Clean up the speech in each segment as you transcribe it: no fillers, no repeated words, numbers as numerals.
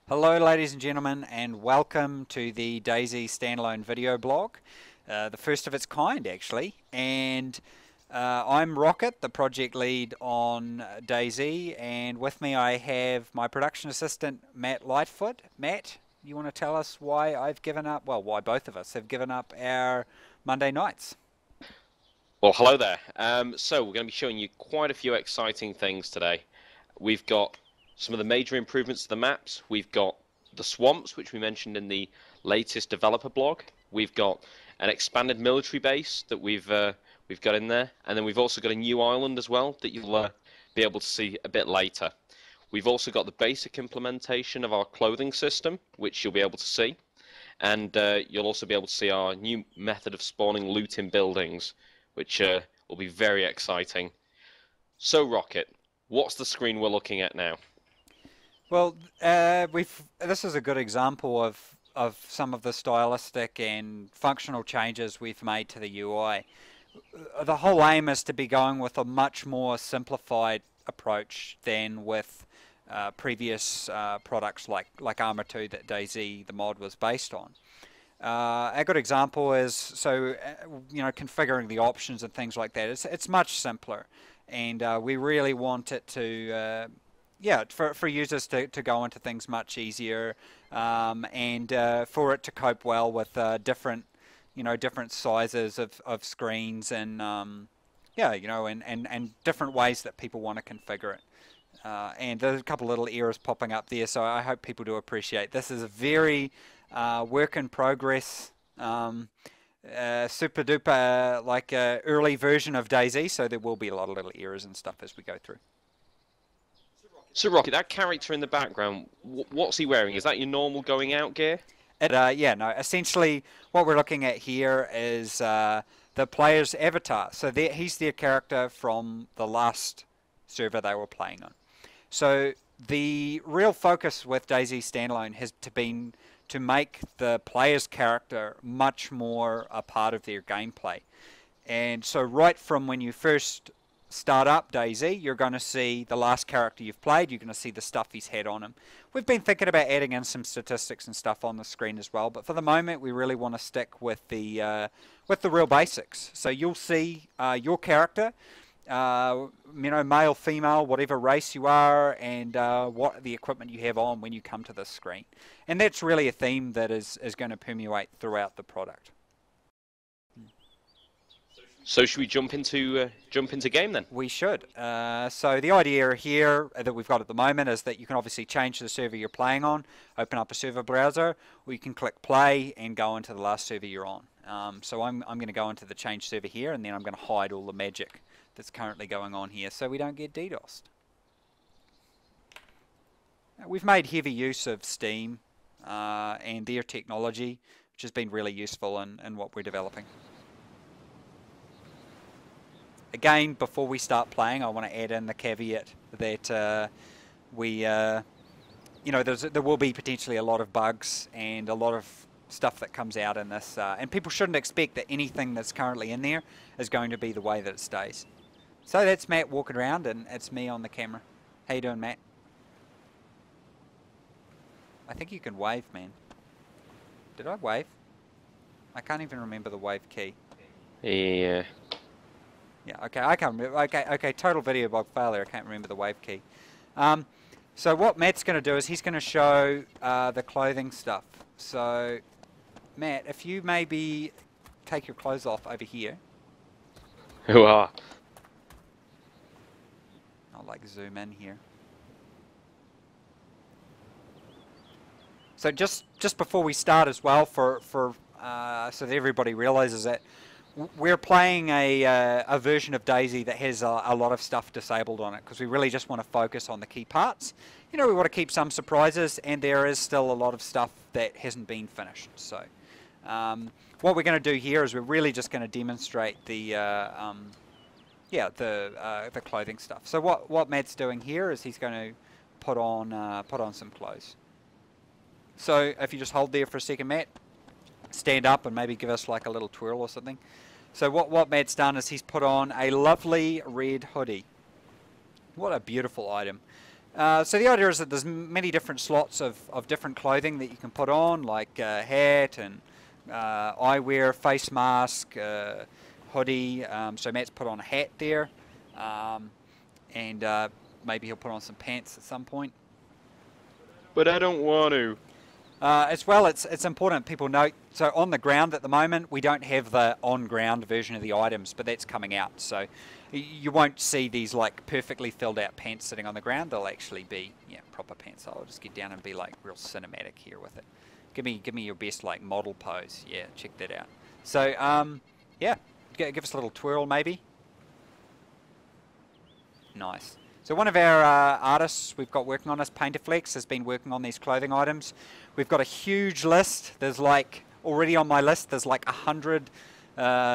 Hello ladies and gentlemen, and welcome to the DayZ standalone video blog, the first of its kind actually, and I'm Rocket, the project lead on DayZ, and with me I have my production assistant Matt Lightfoot. Matt, you want to tell us why I've given up, well why both of us have given up our Monday nights? Well, hello there. So we're going to be showing you quite a few exciting things today. We've got some of the major improvements to the maps. We've got the swamps, which we mentioned in the latest developer blog. We've got an expanded military base that we've got in there, and then we've also got a new island as well that you'll be able to see a bit later. We've also got the basic implementation of our clothing system, which you'll be able to see, and you'll also be able to see our new method of spawning loot in buildings, which will be very exciting. So, Rocket, what's the screen we're looking at now? Well, this is a good example of some of the stylistic and functional changes we've made to the UI. The whole aim is to be going with a much more simplified approach than with previous products like Arma 2 that DayZ, the mod, was based on. A good example is, configuring the options and things like that. It's much simpler, and we really want it to, for users to go into things much easier, and for it to cope well with different sizes of screens and and different ways that people want to configure it. And there's a couple little errors popping up there, so I hope people do appreciate. This is a very work in progress, super duper early version of DayZ, so there will be a lot of little errors and stuff as we go through. So, Rocket, that character in the background, what's he wearing? Is that your normal going out gear? Essentially what we're looking at here is the player's avatar. So he's their character from the last server they were playing on. So the real focus with DayZ Standalone has been to make the player's character much more a part of their gameplay. And so right from when you first start up DayZ, you're going to see the last character you've played. You're going to see the stuff he's had on him. We've been thinking about adding in some statistics and stuff on the screen as well, but for the moment we really want to stick with the real basics. So you'll see your character, male, female, whatever race you are, and what the equipment you have on when you come to this screen. And that's really a theme that is going to permeate throughout the product. So should we jump into game then? We should. So the idea here that we've got at the moment is that you can obviously change the server you're playing on, open up a server browser, or you can click play and go into the last server you're on. So I'm going to go into the change server here, and then I'm going to hide all the magic that's currently going on here so we don't get DDoSed. We've made heavy use of Steam and their technology, which has been really useful in what we're developing. Again, before we start playing, I want to add in the caveat that there will be potentially a lot of bugs and a lot of stuff that comes out in this, and people shouldn't expect that anything that's currently in there is going to be the way that it stays. So that's Matt walking around, and it's me on the camera. How you doing, Matt? I think you can wave, man. Did I wave? I can't even remember the wave key. Yeah. Yeah, okay, I can't remember. Okay, total video blog failure. I can't remember the wave key. So what Matt's going to do is he's going to show the clothing stuff. So, Matt, if you maybe take your clothes off over here. Wow. I'll zoom in here. So just before we start as well, so that everybody realizes that we're playing a version of DayZ that has a lot of stuff disabled on it, because we really just want to focus on the key parts. We want to keep some surprises, and there is still a lot of stuff that hasn't been finished. So what we're going to do here is we're really just going to demonstrate the clothing stuff. So what Matt's doing here is he's going to put on some clothes. So if you just hold there for a second, Matt, stand up and maybe give us like a little twirl or something. So what Matt's done is he's put on a lovely red hoodie. What a beautiful item. So the idea is that there's many different slots of different clothing that you can put on, like hat and eyewear, face mask, hoodie. So Matt's put on a hat there, and maybe he'll put on some pants at some point. But I don't want to. As well, it's important people note, so on the ground at the moment, we don't have the on-ground version of the items, but that's coming out. So you won't see these like perfectly filled out pants sitting on the ground. They'll actually be proper pants. I'll just get down and be like real cinematic here with it. Give me your best like model pose. Yeah, check that out. So yeah, give us a little twirl maybe. Nice. So one of our artists we've got working on this, Painterflex, has been working on these clothing items. We've got a huge list. There's like, already on my list, there's like 100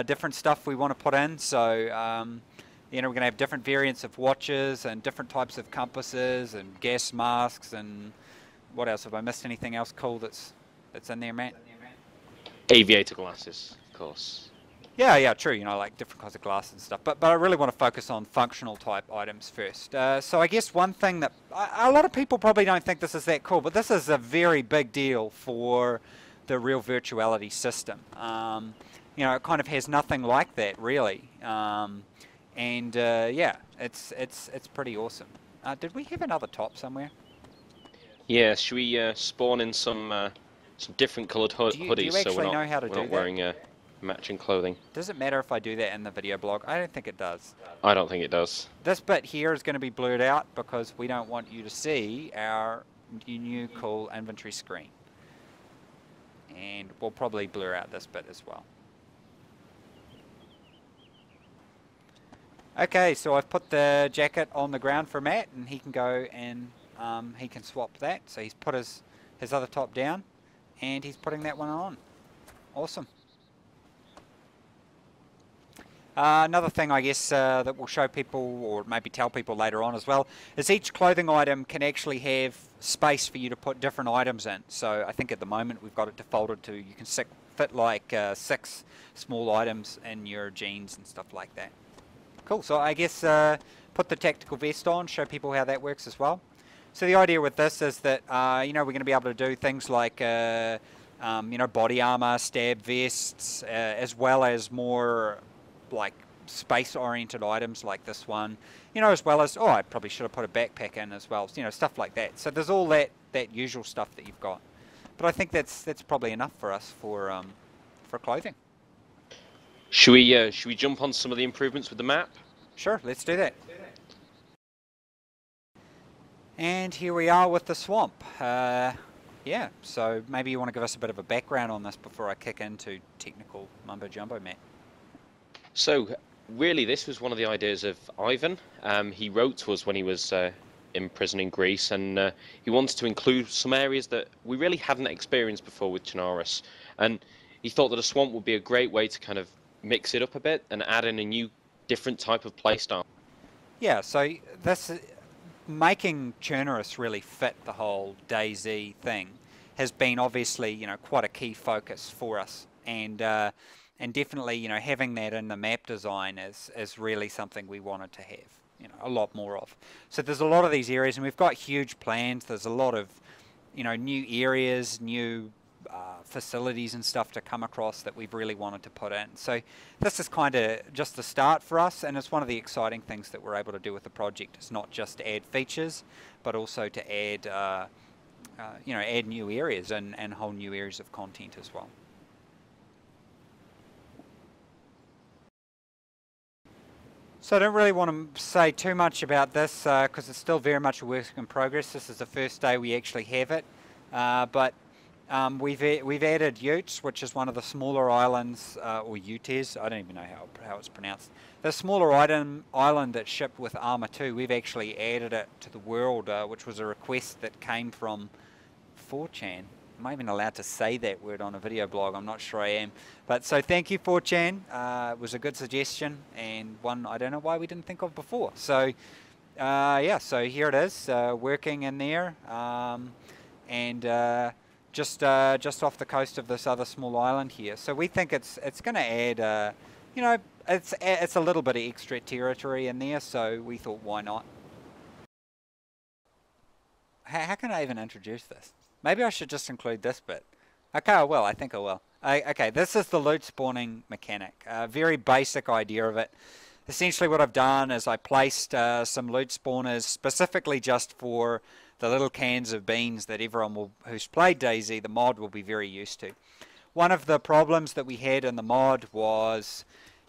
different stuff we want to put in. So, we're going to have different variants of watches and different types of compasses and gas masks and what else? Have I missed anything else cool that's in there, Matt? Aviator glasses, of course. Yeah, true. Like different kinds of glasses and stuff. But I really want to focus on functional type items first. So I guess one thing that a lot of people probably don't think this is that cool, but this is a very big deal for the real virtuality system. It kind of has nothing like that really. Yeah, it's pretty awesome. Did we have another top somewhere? Yeah. Should we spawn in some different coloured hoodies do you so we're know how to not do that? wearing matching clothing? Does it matter if I do that in the video blog? I don't think it does. I don't think it does. This bit here is going to be blurred out because we don't want you to see our new cool inventory screen. And we'll probably blur out this bit as well. Okay, so I've put the jacket on the ground for Matt, and he can go and he can swap that. So he's put his other top down, and he's putting that one on. Awesome. Another thing I guess that we'll show people or maybe tell people later on as well is each clothing item can actually have space for you to put different items in. So I think at the moment we've got it defaulted to you can fit like 6 small items in your jeans and stuff like that. Cool, so I guess put the tactical vest on, show people how that works as well. So the idea with this is that we're going to be able to do things like body armor, stab vests, as well as more like space-oriented items like this one, as well as, I probably should have put a backpack in as well, stuff like that. So there's all that usual stuff that you've got. But I think that's probably enough for us for clothing. Should we jump on some of the improvements with the map? Sure, let's do that. And here we are with the swamp. Yeah, so maybe you want to give us a bit of a background on this before I kick into technical mumbo-jumbo, Matt. So, really, this was one of the ideas of Ivan. He wrote to us when he was in prison in Greece, and he wanted to include some areas that we really hadn't experienced before with Chernarus. And he thought that a swamp would be a great way to kind of mix it up a bit and add in a new, different type of playstyle. Yeah, so this making Chernarus really fit the whole DayZ thing has been obviously, quite a key focus for us. And definitely, having that in the map design is really something we wanted to have, a lot more of. So there's a lot of these areas, and we've got huge plans. There's a lot of, new areas, new facilities and stuff to come across that we've really wanted to put in. So this is kind of just the start for us, and it's one of the exciting things that we're able to do with the project. It's not just to add features, but also to add, add new areas and whole new areas of content as well. So I don't really want to say too much about this because it's still very much a work in progress. This is the first day we actually have it, but we've added Utes, which is one of the smaller islands, or Utes, I don't even know how it's pronounced. The smaller island that's shipped with Arma 2, we've actually added it to the world, which was a request that came from 4chan. Am I even allowed to say that word on a video blog? I'm not sure I am. But so thank you 4chan. It was a good suggestion and one I don't know why we didn't think of before. So yeah, so here it is, working in there, and just off the coast of this other small island here. So we think it's going to add, it's a little bit of extra territory in there. So we thought, why not? how can I even introduce this? Maybe I should just include this bit. Okay, I will. I think I will. Okay, this is the loot spawning mechanic. Very basic idea of it. Essentially what I've done is I placed some loot spawners specifically just for the little cans of beans that everyone who's played DayZ, the mod, will be very used to. One of the problems that we had in the mod was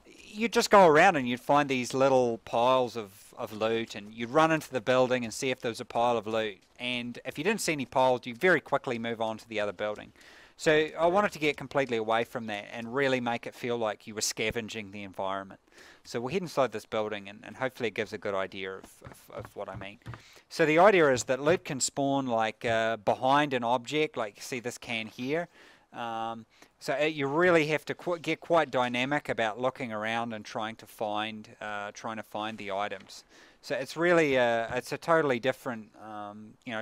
you'd just go around and you'd find these little piles of loot, and you'd run into the building and see if there was a pile of loot. And if you didn't see any piles, you'd very quickly move on to the other building. So I wanted to get completely away from that and really make it feel like you were scavenging the environment. So we'll head inside this building, and hopefully it gives a good idea of what I mean. So the idea is that loot can spawn like behind an object, like you see this can here. So you really have to get quite dynamic about looking around and trying to find the items. So it's really it's a totally different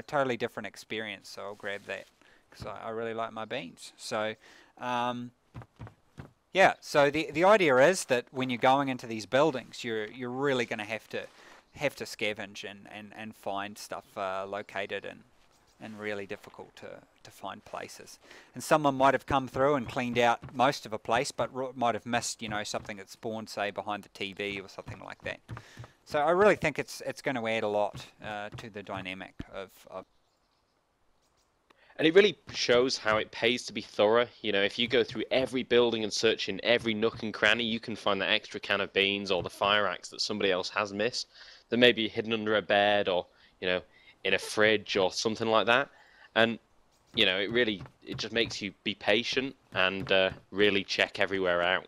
totally different experience. So I'll grab that because I really like my beans. So yeah, so the idea is that when you're going into these buildings, you're really going to have to scavenge and find stuff located and really difficult to find places. And someone might have come through and cleaned out most of a place, but might have missed, something that spawned, say, behind the TV or something like that. So I really think it's going to add a lot to the dynamic of. And it really shows how it pays to be thorough. If you go through every building and search in every nook and cranny, you can find that extra can of beans or the fire axe that somebody else has missed, that may be hidden under a bed or, in a fridge or something like that. And it just makes you be patient and really check everywhere out.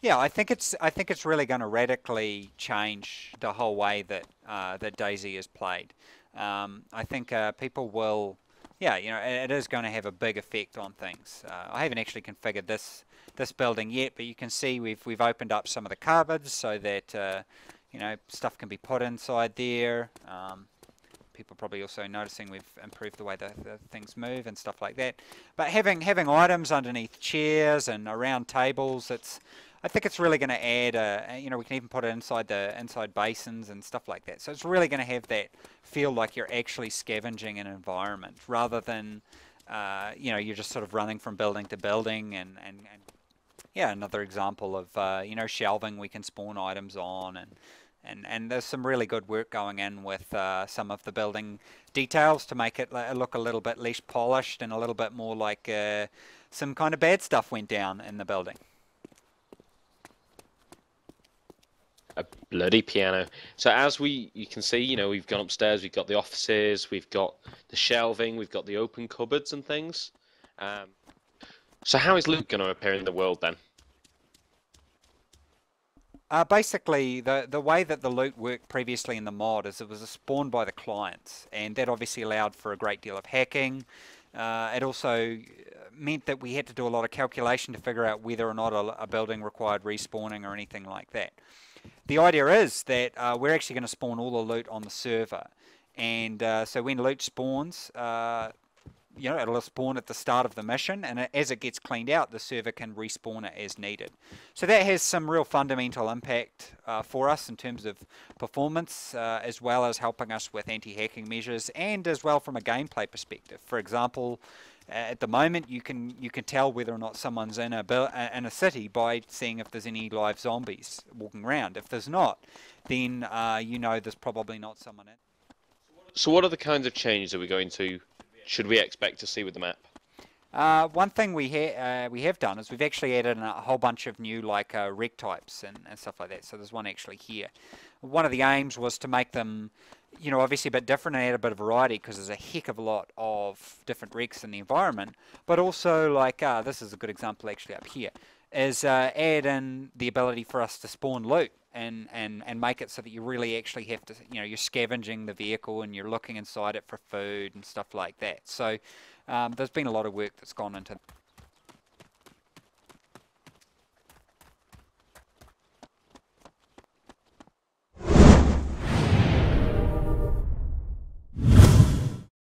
Yeah, I think it's really going to radically change the whole way that that DayZ is played. I think people will, it is going to have a big effect on things. I haven't actually configured this building yet, but you can see we've opened up some of the cupboards so that stuff can be put inside there. People are probably also noticing we've improved the way the things move and stuff like that. But having items underneath chairs and around tables, I think it's really going to add we can even put it inside basins and stuff like that. So it's really going to have that feel like you're actually scavenging an environment rather than you're just sort of running from building to building and yeah, another example of shelving we can spawn items on, and there's some really good work going in with some of the building details to make it look a little bit less polished and a little bit more like some kind of bad stuff went down in the building. A bloody piano. So as you can see, we've gone upstairs, we've got the offices, we've got the shelving, we've got the open cupboards and things. So how is loot going to appear in the world then? Basically, the way that the loot worked previously in the mod is it was spawned by the clients, and that obviously allowed for a great deal of hacking. It also meant that we had to do a lot of calculation to figure out whether or not a building required respawning or anything like that. The idea is that we're actually going to spawn all the loot on the server, and so when loot spawns, it'll spawn at the start of the mission, and as it gets cleaned out, the server can respawn it as needed. So that has some real fundamental impact for us in terms of performance, as well as helping us with anti-hacking measures, and as well from a gameplay perspective. For example, at the moment, you can tell whether or not someone's in a city by seeing if there's any live zombies walking around. If there's not, then there's probably not someone in. So what are the kinds of changes that should we expect to see with the map? One thing we have done is we've actually added a whole bunch of new rec types and stuff like that. So there's one actually here. One of the aims was to make them obviously a bit different and add a bit of variety, because there's a heck of a lot of different recs in the environment, but also this is a good example actually up here, is add in the ability for us to spawn loot and make it so that you really actually have to, you're scavenging the vehicle and you're looking inside it for food and stuff like that. So there's been a lot of work that's gone into